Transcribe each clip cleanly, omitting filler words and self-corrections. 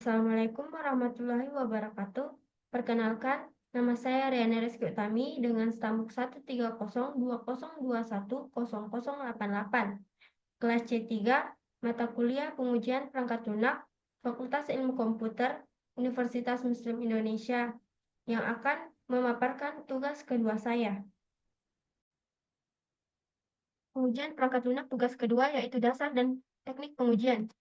Assalamualaikum warahmatullahi wabarakatuh. Perkenalkan, nama saya Riana Rizky Utami dengan stambuk 13020210088. Kelas C3, mata kuliah pengujian perangkat lunak, Fakultas Ilmu Komputer, Universitas Muslim Indonesia, yang akan memaparkan tugas kedua saya. Pengujian perangkat lunak tugas kedua yaitu dasar dan teknik pengujian.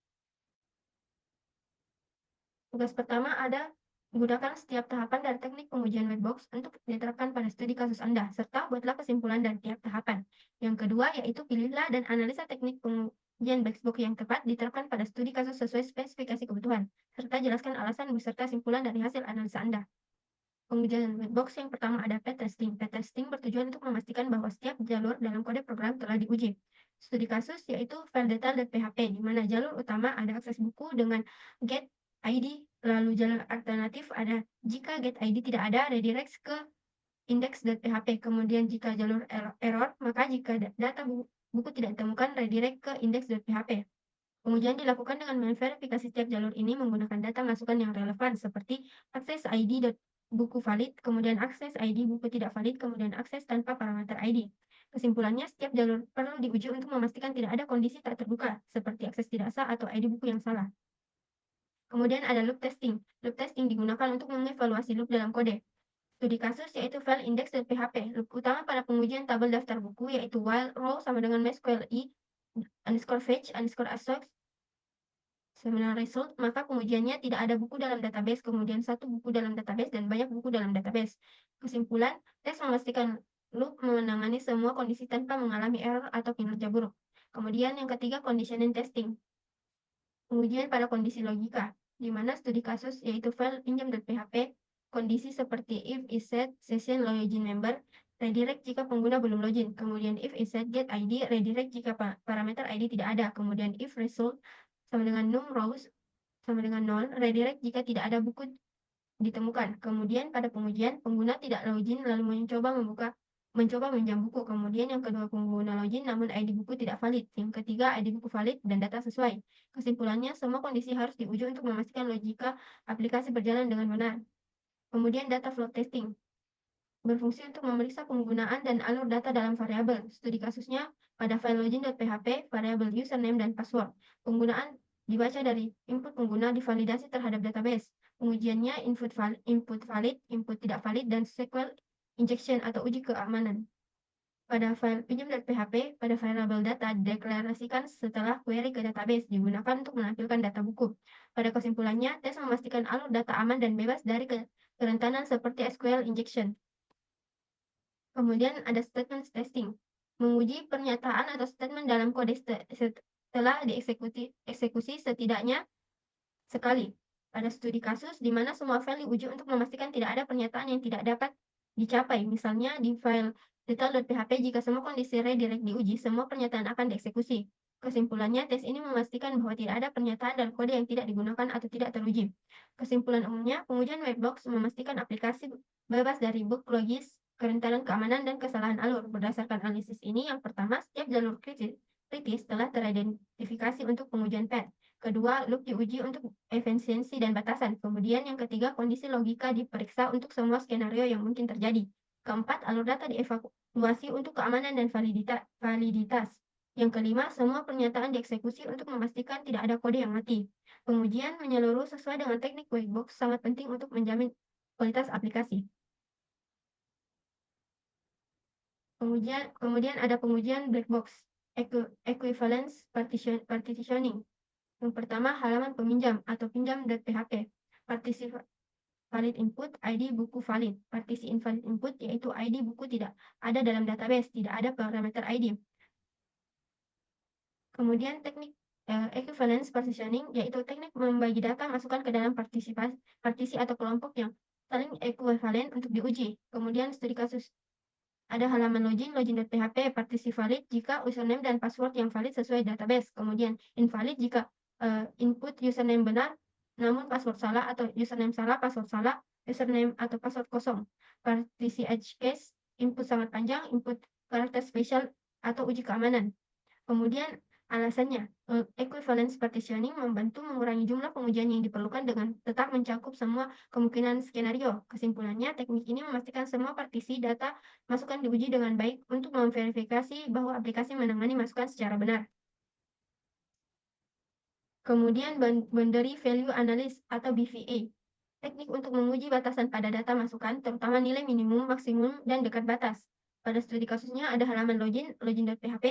Tugas pertama ada gunakan setiap tahapan dari teknik pengujian Whitebox untuk diterapkan pada studi kasus Anda, serta buatlah kesimpulan dari tiap tahapan. Yang kedua yaitu pilihlah dan analisa teknik pengujian Blackbox yang tepat diterapkan pada studi kasus sesuai spesifikasi kebutuhan, serta jelaskan alasan beserta simpulan dari hasil analisa Anda. Pengujian Whitebox yang pertama ada P-testing. P-testing bertujuan untuk memastikan bahwa setiap jalur dalam kode program telah diuji. Studi kasus yaitu file detail.php, di mana jalur utama ada akses buku dengan get ID, lalu jalur alternatif ada jika get ID tidak ada, redirect ke index.php. Kemudian jika jalur error, maka jika data buku tidak ditemukan, redirect ke index.php. Pengujian dilakukan dengan memverifikasi setiap jalur ini menggunakan data masukan yang relevan seperti akses ID buku valid, kemudian akses ID buku tidak valid, kemudian akses tanpa parameter ID. Kesimpulannya, setiap jalur perlu diuji untuk memastikan tidak ada kondisi tak terbuka, seperti akses tidak sah atau ID buku yang salah. Kemudian ada loop testing. Loop testing digunakan untuk mengevaluasi loop dalam kode. Studi kasus yaitu file index.php. Loop utama pada pengujian tabel daftar buku yaitu while row sama dengan MySQL underscore fetch underscore assoc seminar result, maka pengujiannya tidak ada buku dalam database, kemudian satu buku dalam database, dan banyak buku dalam database. Kesimpulan, tes memastikan loop menangani semua kondisi tanpa mengalami error atau kinerja buruk. Kemudian yang ketiga, conditioning testing. Pengujian pada kondisi logika, di mana studi kasus yaitu file pinjam.php, kondisi seperti if is set, session login member, redirect jika pengguna belum login, kemudian if is set get ID, redirect jika parameter ID tidak ada, kemudian if result sama dengan num rows sama dengan 0, redirect jika tidak ada buku ditemukan. Kemudian pada pengujian, pengguna tidak login lalu mencoba meminjam buku. Kemudian yang kedua, pengguna login namun ID buku tidak valid. Yang ketiga, ID buku valid dan data sesuai. Kesimpulannya, semua kondisi harus diuji untuk memastikan logika aplikasi berjalan dengan benar. Kemudian data flow testing berfungsi untuk memeriksa penggunaan dan alur data dalam variabel. Studi kasusnya pada file login.php, variabel username dan password. Penggunaan dibaca dari input pengguna divalidasi terhadap database. Pengujiannya input valid, input tidak valid, dan SQL injection atau uji keamanan. Pada file pinjam.php, pada variabel data dideklarasikan setelah query ke database digunakan untuk menampilkan data buku. Pada kesimpulannya, tes memastikan alur data aman dan bebas dari kerentanan seperti SQL injection. Kemudian ada statement testing, menguji pernyataan atau statement dalam kode setelah eksekusi setidaknya sekali. Pada studi kasus di mana semua file diuji untuk memastikan tidak ada pernyataan yang tidak dapat dicapai. Misalnya di file detail.php, jika semua kondisi redirect diuji, semua pernyataan akan dieksekusi. Kesimpulannya, tes ini memastikan bahwa tidak ada pernyataan dan kode yang tidak digunakan atau tidak teruji. Kesimpulan umumnya, pengujian Whitebox memastikan aplikasi bebas dari bug logis, kerentanan keamanan, dan kesalahan alur. Berdasarkan analisis ini, yang pertama, setiap jalur kritis telah teridentifikasi untuk pengujian PET. Kedua, loop diuji untuk efisiensi dan batasan. Kemudian yang ketiga, kondisi logika diperiksa untuk semua skenario yang mungkin terjadi. Keempat, alur data dievaluasi untuk keamanan dan validitas. Yang kelima, semua pernyataan dieksekusi untuk memastikan tidak ada kode yang mati. Pengujian menyeluruh sesuai dengan teknik Whitebox sangat penting untuk menjamin kualitas aplikasi. Kemudian ada pengujian black box, equivalence partitioning. Yang pertama, halaman peminjam atau pinjam.php. Partisi valid input, ID buku valid. Partisi invalid input yaitu ID buku tidak ada dalam database, tidak ada parameter ID. Kemudian teknik equivalence partitioning yaitu teknik membagi data masukkan ke dalam partisi atau kelompok yang saling ekuivalen untuk diuji. Kemudian studi kasus ada halaman login.php, partisi valid jika username dan password yang valid sesuai database. Kemudian invalid jika input username benar, namun password salah atau username salah, password salah, username atau password kosong. Partisi edge case, input sangat panjang, input karakter spesial atau uji keamanan. Kemudian Alasannya, equivalence partitioning membantu mengurangi jumlah pengujian yang diperlukan dengan tetap mencakup semua kemungkinan skenario. Kesimpulannya, teknik ini memastikan semua partisi data masukan diuji dengan baik untuk memverifikasi bahwa aplikasi menangani masukan secara benar. Kemudian Boundary Value Analysis atau BVA. Teknik untuk menguji batasan pada data masukan, terutama nilai minimum, maksimum, dan dekat batas. Pada studi kasusnya ada halaman login.php,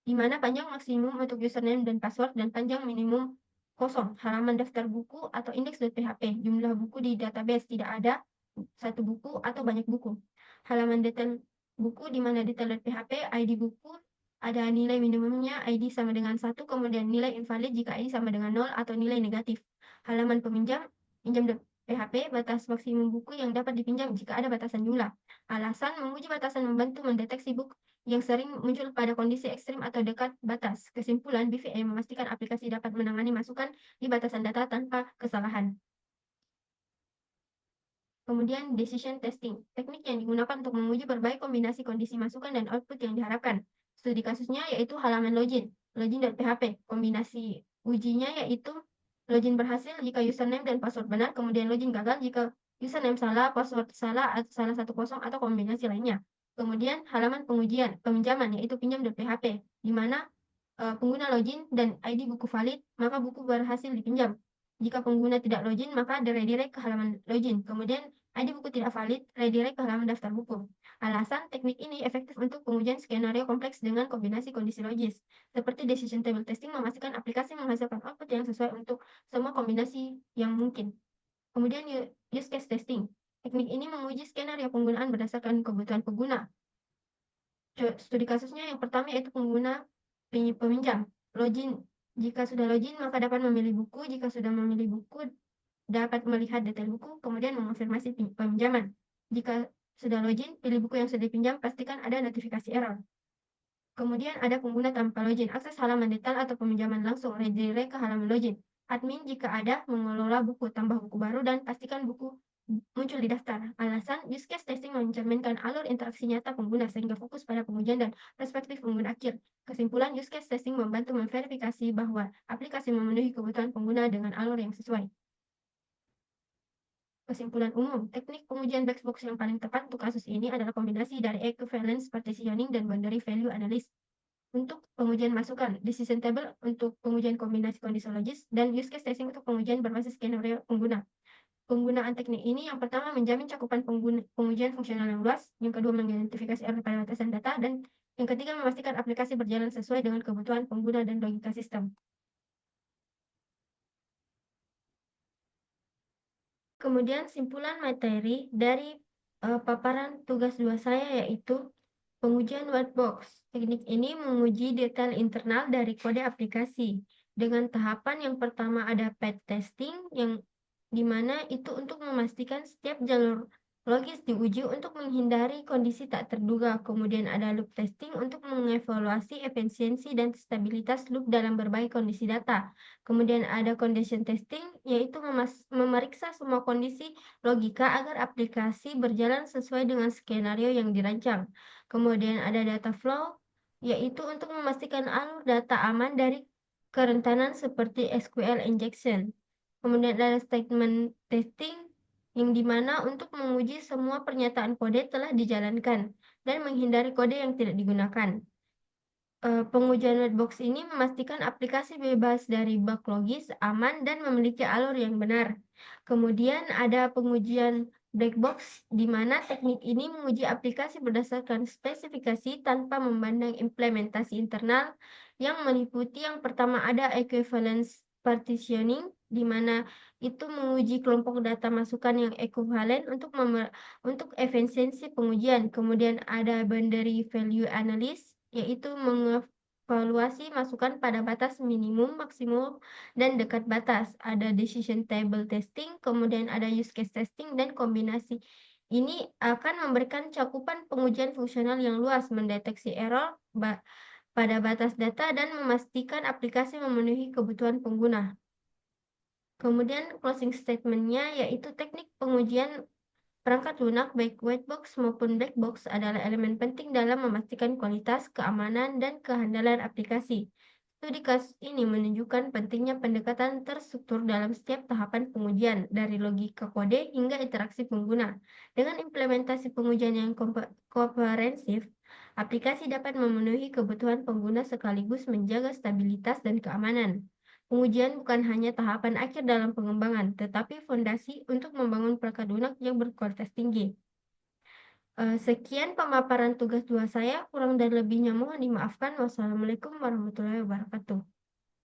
di mana panjang maksimum untuk username dan password dan panjang minimum kosong. Halaman daftar buku atau index.php, jumlah buku di database tidak ada, satu buku atau banyak buku. Halaman detail buku di mana detail.php, ID buku, ada nilai minimumnya ID sama dengan 1, kemudian nilai invalid jika ID sama dengan 0 atau nilai negatif. Halaman peminjam, pinjam.php, batas maksimum buku yang dapat dipinjam jika ada batasan jumlah. Alasan menguji batasan membantu mendeteksi buku yang sering muncul pada kondisi ekstrim atau dekat batas. Kesimpulan, BVA memastikan aplikasi dapat menangani masukan di batasan data tanpa kesalahan. Kemudian decision testing, teknik yang digunakan untuk menguji berbagai kombinasi kondisi masukan dan output yang diharapkan. Studi kasusnya yaitu halaman login.php. Kombinasi ujinya yaitu login berhasil jika username dan password benar, kemudian login gagal jika username salah, password salah, atau salah satu kosong atau kombinasi lainnya. Kemudian halaman peminjaman yaitu pinjam.php, di mana pengguna login dan ID buku valid, maka buku berhasil dipinjam. Jika pengguna tidak login, maka redirect ke halaman login. Kemudian ID buku tidak valid, redirect ke halaman daftar buku. Alasan teknik ini efektif untuk pengujian skenario kompleks dengan kombinasi kondisi logis. Seperti decision table testing memastikan aplikasi menghasilkan output yang sesuai untuk semua kombinasi yang mungkin. Kemudian use case testing. Teknik ini menguji skenario penggunaan berdasarkan kebutuhan pengguna. Studi kasusnya yang pertama yaitu pengguna peminjam. Login. Jika sudah login, maka dapat memilih buku. Jika sudah memilih buku, dapat melihat detail buku, kemudian mengonfirmasi peminjaman. Jika sudah login, pilih buku yang sudah dipinjam, pastikan ada notifikasi error. Kemudian ada pengguna tanpa login, akses halaman detail atau peminjaman langsung, redirect ke halaman login. Admin jika ada, mengelola buku, tambah buku baru, dan pastikan buku muncul di daftar. Alasan, use case testing mencerminkan alur interaksi nyata pengguna sehingga fokus pada pengujian dan perspektif pengguna akhir. Kesimpulan, use case testing membantu memverifikasi bahwa aplikasi memenuhi kebutuhan pengguna dengan alur yang sesuai. Kesimpulan umum, teknik pengujian black box yang paling tepat untuk kasus ini adalah kombinasi dari equivalence partitioning dan boundary value analysis. Untuk pengujian masukan, decision table untuk pengujian kombinasi kondisi logis, dan use case testing untuk pengujian berbasis skenario pengguna. Penggunaan teknik ini yang pertama menjamin cakupan pengujian fungsional yang luas, yang kedua mengidentifikasi error pada batasan data, dan yang ketiga memastikan aplikasi berjalan sesuai dengan kebutuhan pengguna dan logika sistem. Kemudian simpulan materi dari paparan tugas 2 saya yaitu pengujian white box. Teknik ini menguji detail internal dari kode aplikasi. Dengan tahapan yang pertama ada path testing yang dimana itu untuk memastikan setiap jalur logis diuji untuk menghindari kondisi tak terduga. Kemudian ada loop testing untuk mengevaluasi efisiensi dan stabilitas loop dalam berbagai kondisi data. Kemudian ada condition testing, yaitu memeriksa semua kondisi logika agar aplikasi berjalan sesuai dengan skenario yang dirancang. Kemudian ada data flow, yaitu untuk memastikan alur data aman dari kerentanan seperti SQL injection. Kemudian ada statement testing, yang dimana untuk menguji semua pernyataan kode telah dijalankan dan menghindari kode yang tidak digunakan. Pengujian whitebox ini memastikan aplikasi bebas dari bug logis, aman, dan memiliki alur yang benar. Kemudian ada pengujian black box, di mana teknik ini menguji aplikasi berdasarkan spesifikasi tanpa memandang implementasi internal yang meliputi yang pertama ada equivalence partitioning, di mana itu menguji kelompok data masukan yang ekuivalen untuk efisiensi pengujian. Kemudian ada boundary value analysis, yaitu mengevaluasi masukan pada batas minimum, maksimum, dan dekat batas. Ada decision table testing, kemudian ada use case testing, dan kombinasi ini akan memberikan cakupan pengujian fungsional yang luas, mendeteksi error pada batas data, dan memastikan aplikasi memenuhi kebutuhan pengguna. Kemudian closing statement-nya yaitu teknik pengujian perangkat lunak baik white box maupun black box adalah elemen penting dalam memastikan kualitas, keamanan, dan kehandalan aplikasi. Studi kasus ini menunjukkan pentingnya pendekatan terstruktur dalam setiap tahapan pengujian, dari logika kode hingga interaksi pengguna. Dengan implementasi pengujian yang komprehensif, aplikasi dapat memenuhi kebutuhan pengguna sekaligus menjaga stabilitas dan keamanan. Pengujian bukan hanya tahapan akhir dalam pengembangan, tetapi fondasi untuk membangun perangkat lunak yang berkualitas tinggi. Sekian pemaparan tugas 2 saya, kurang dan lebihnya mohon dimaafkan. Wassalamualaikum warahmatullahi wabarakatuh.